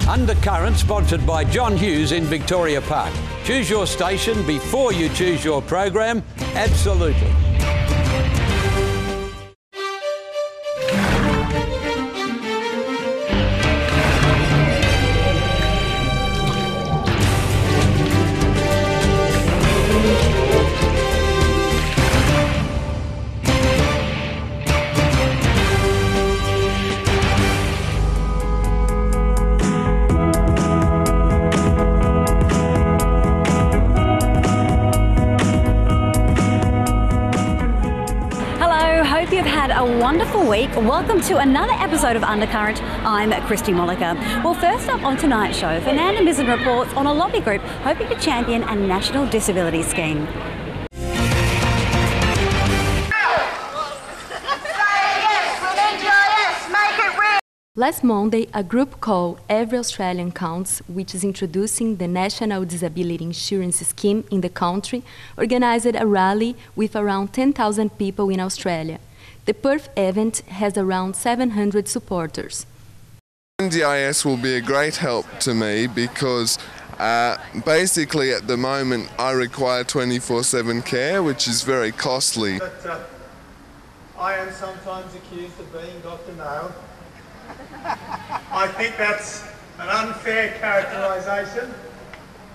Undercurrent, sponsored by John Hughes in Victoria Park. Choose your station before you choose your program. Absolutely. Hope you've had a wonderful week. Welcome to another episode of Undercurrent. I'm Christy Molliker. Well, first up on tonight's show, Fernanda Mizzen reports on a lobby group hoping to champion a national disability scheme. Last Monday, a group called Every Australian Counts, which is introducing the National Disability Insurance Scheme in the country, organized a rally with around 10,000 people in Australia. The Perth event has around 700 supporters. NDIS will be a great help to me because basically at the moment I require 24/7 care, which is very costly. I am sometimes accused of being Dr. No. I think that's an unfair characterisation,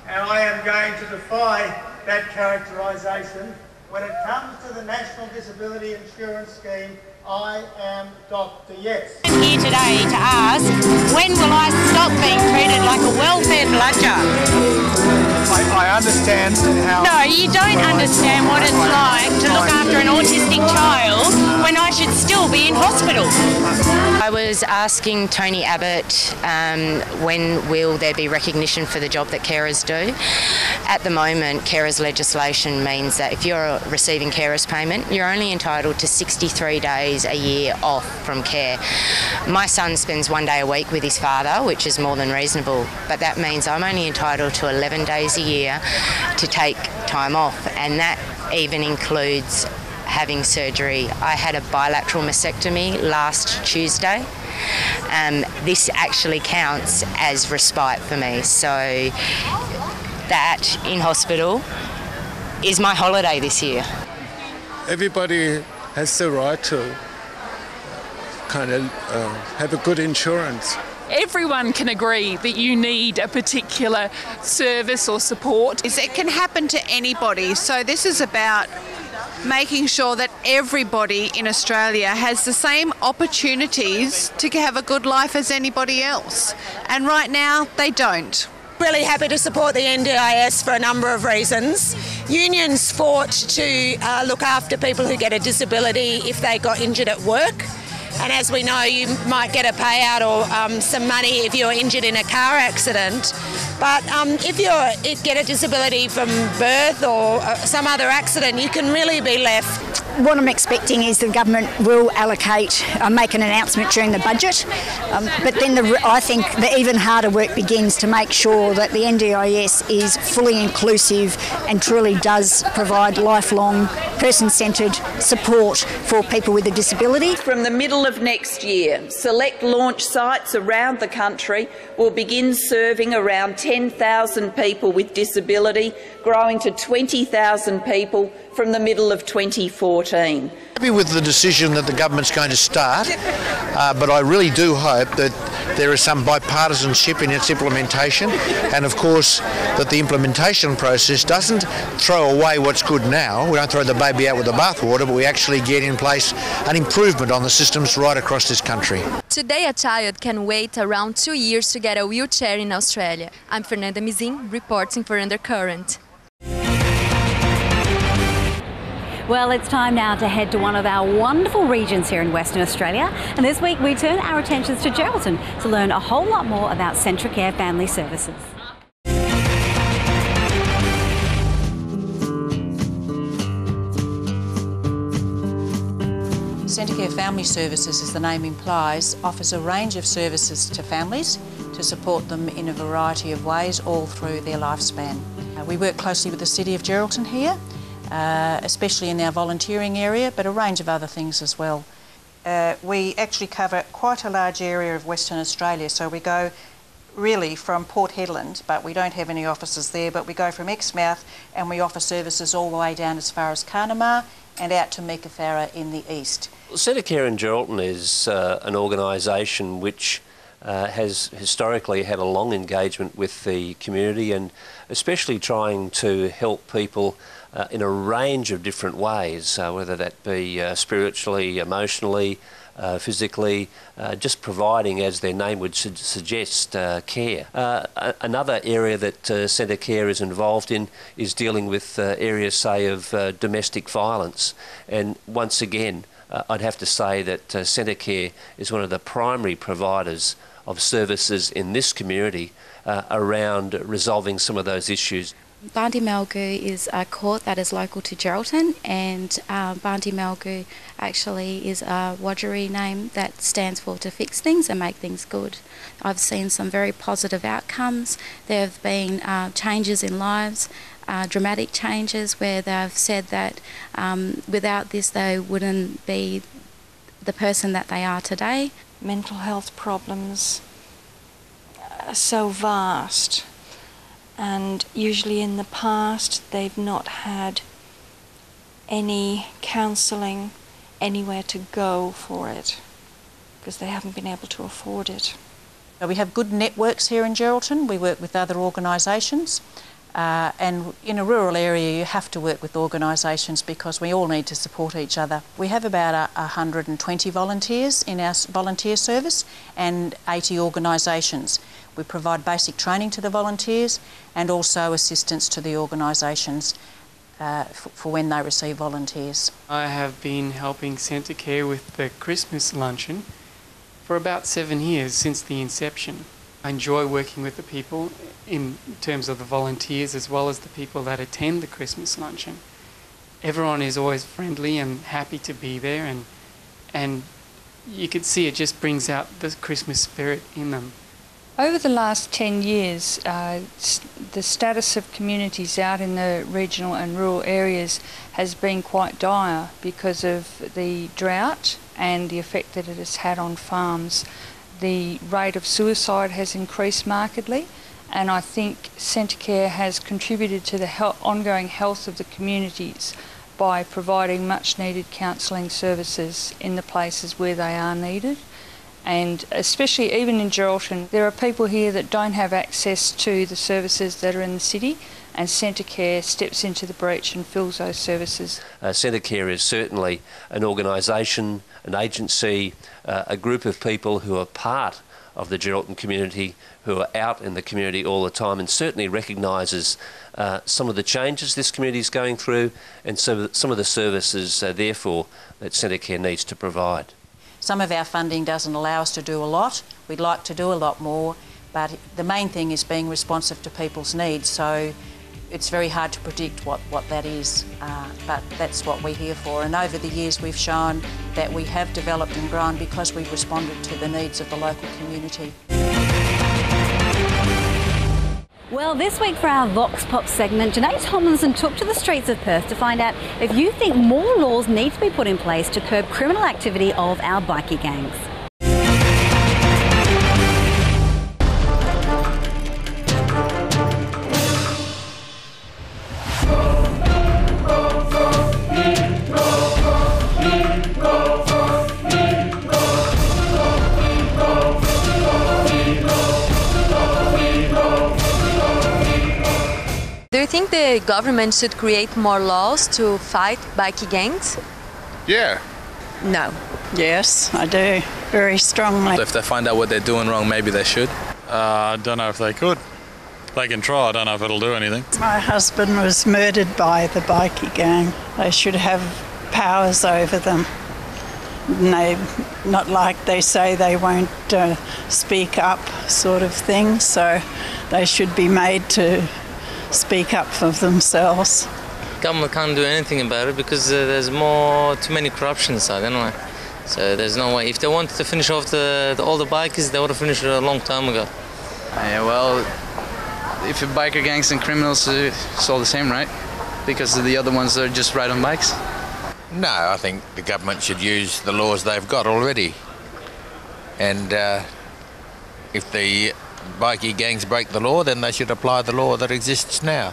and I am going to defy that characterisation. When it comes to the National Disability Insurance Scheme, I am Dr. Yes. I'm here today to ask, when will I stop being treated like a welfare bludger? I understand how... No, you don't understand what it's like to look after an autistic child when I should still be in hospital. I was asking Tony Abbott when will there be recognition for the job that carers do. At the moment, carers legislation means that if you're receiving carers payment, you're only entitled to 63 days a year off from care. My son spends 1 day a week with his father, which is more than reasonable, but that means I'm only entitled to 11 days a year to take time off, and that even includes having surgery. I had a bilateral mastectomy last Tuesday. This actually counts as respite for me, so that in hospital is my holiday this year. Everybody has the right to kind of have a good insurance. Everyone can agree that you need a particular service or support. It can happen to anybody, so this is about making sure that everybody in Australia has the same opportunities to have a good life as anybody else, and right now they don't. Really happy to support the NDIS for a number of reasons. Unions fought to look after people who get a disability if they got injured at work. And as we know, you might get a payout or some money if you're injured in a car accident. But if you get a disability from birth or some other accident, you can really be left. What I'm expecting is the government will allocate, make an announcement during the budget, but then I think the even harder work begins to make sure that the NDIS is fully inclusive and truly does provide lifelong, person-centred support for people with a disability. From the middle of next year, select launch sites around the country will begin serving around 10,000 people with disability, growing to 20,000 people from the middle of 2014. Happy with the decision that the government's going to start, but I really do hope that there is some bipartisanship in its implementation, and of course that the implementation process doesn't throw away what's good now. We don't throw the baby out with the bathwater, but we actually get in place an improvement on the systems right across this country. Today, a child can wait around 2 years to get a wheelchair in Australia. I'm Fernanda Mizzen, reporting for Undercurrent. Well, it's time now to head to one of our wonderful regions here in Western Australia. And this week we turn our attentions to Geraldton to learn a whole lot more about Centacare Family Services. Centacare Family Services, as the name implies, offers a range of services to families to support them in a variety of ways all through their lifespan. We work closely with the City of Geraldton here, especially in our volunteering area, but a range of other things as well. We actually cover quite a large area of Western Australia, so we go really from Port Hedland, but we don't have any offices there, but we go from Exmouth and we offer services all the way down as far as Carnamah and out to Meekatharra in the east. Centacare in Geraldton is an organisation which has historically had a long engagement with the community, and especially trying to help people in a range of different ways, whether that be spiritually, emotionally, physically, just providing, as their name would suggest, care. Another area that Centacare is involved in is dealing with areas, say, of domestic violence. And once again, I'd have to say that Centacare is one of the primary providers of services in this community around resolving some of those issues. Bandi Melgu is a court that is local to Geraldton, and Bandi Melgu actually is a Wajiri name that stands for to fix things and make things good. I've seen some very positive outcomes. There have been changes in lives, dramatic changes where they've said that without this they wouldn't be the person that they are today. Mental health problems are so vast, and usually in the past they've not had any counselling, anywhere to go for it, because they haven't been able to afford it. We have good networks here in Geraldton. We work with other organisations, and in a rural area you have to work with organisations because we all need to support each other. We have about 120 volunteers in our volunteer service and 80 organisations. We provide basic training to the volunteers and also assistance to the organisations for when they receive volunteers. I have been helping Centacare with the Christmas luncheon for about 7 years since the inception. I enjoy working with the people in terms of the volunteers as well as the people that attend the Christmas luncheon. Everyone is always friendly and happy to be there, and you can see it just brings out the Christmas spirit in them. Over the last 10 years, the status of communities out in the regional and rural areas has been quite dire because of the drought and the effect that it has had on farms. The rate of suicide has increased markedly, and I think Centacare has contributed to the ongoing health of the communities by providing much needed counselling services in the places where they are needed. And especially even in Geraldton, there are people here that don't have access to the services that are in the city, and Centacare steps into the breach and fills those services. Centacare is certainly an organisation, an agency, a group of people who are part of the Geraldton community, who are out in the community all the time, and certainly recognises some of the changes this community is going through, and so some of the services, therefore, that Centacare needs to provide. Some of our funding doesn't allow us to do a lot. We'd like to do a lot more, but the main thing is being responsive to people's needs, so it's very hard to predict what that is, but that's what we're here for. And over the years we've shown that we have developed and grown because we've responded to the needs of the local community. Well, this week for our Vox Pop segment, Janae Tomlinson took to the streets of Perth to find out if you think more laws need to be put in place to curb criminal activity of our bikie gangs. Do you think the government should create more laws to fight bikie gangs? Yeah. No. Yes, I do. Very strongly. If they find out what they're doing wrong, maybe they should. I don't know if they could. They can try, I don't know if it'll do anything. My husband was murdered by the bikie gang. They should have powers over them. Not like they say they won't speak up sort of thing, so they should be made to speak up for themselves. Government can't do anything about it because there's too many corruption inside anyway. So there's no way. If they wanted to finish off all the bikers, they would have finished it a long time ago. Yeah, well, if the biker gangs and criminals, it's all the same, right? Because the other ones are just ride on bikes. No, I think the government should use the laws they've got already. And if the bikie gangs break the law, then they should apply the law that exists now.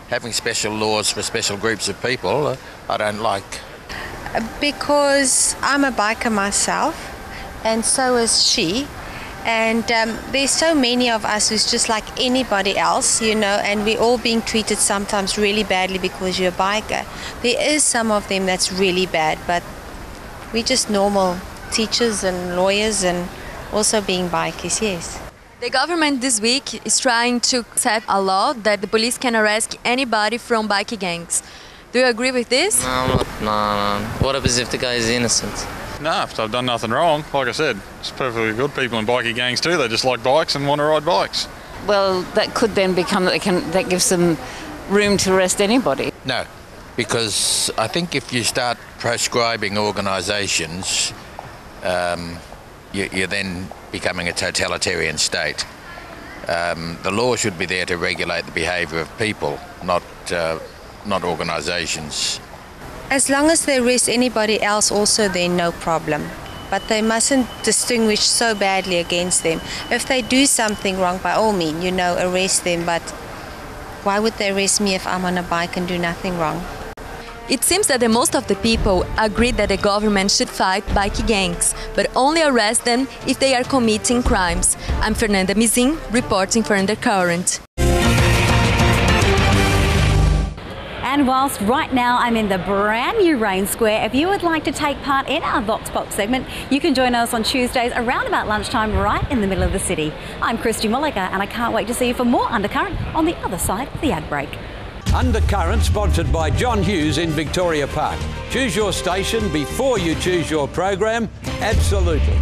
Having special laws for special groups of people, I don't like. Because I'm a biker myself, and so is she. And there's so many of us who's just like anybody else, you know, and we're all being treated sometimes really badly because you're a biker. There is some of them that's really bad, but we're just normal teachers and lawyers and also being bikers, yes. The government this week is trying to set a law that the police can arrest anybody from bikie gangs. Do you agree with this? No. What happens if the guy is innocent? No, if they've done nothing wrong, like I said, it's perfectly good. People in bikie gangs too, they just like bikes and want to ride bikes. Well, that could then become that gives them room to arrest anybody. No, because I think if you start proscribing organisations, you're then becoming a totalitarian state. The law should be there to regulate the behaviour of people, not organisations. As long as they arrest anybody else also, then no problem. But they mustn't distinguish so badly against them. If they do something wrong, by all means, you know, arrest them. But why would they arrest me if I'm on a bike and do nothing wrong? It seems that the most of the people agree that the government should fight bikie gangs, but only arrest them if they are committing crimes. I'm Fernanda Mizin, reporting for Undercurrent. And whilst right now I'm in the brand new Rain Square, if you would like to take part in our Vox Pop segment, you can join us on Tuesdays around about lunchtime right in the middle of the city. I'm Christy Mulliker and I can't wait to see you for more Undercurrent on the other side of the ad break. Undercurrent, sponsored by John Hughes in Victoria Park. Choose your station before you choose your program. Absolutely.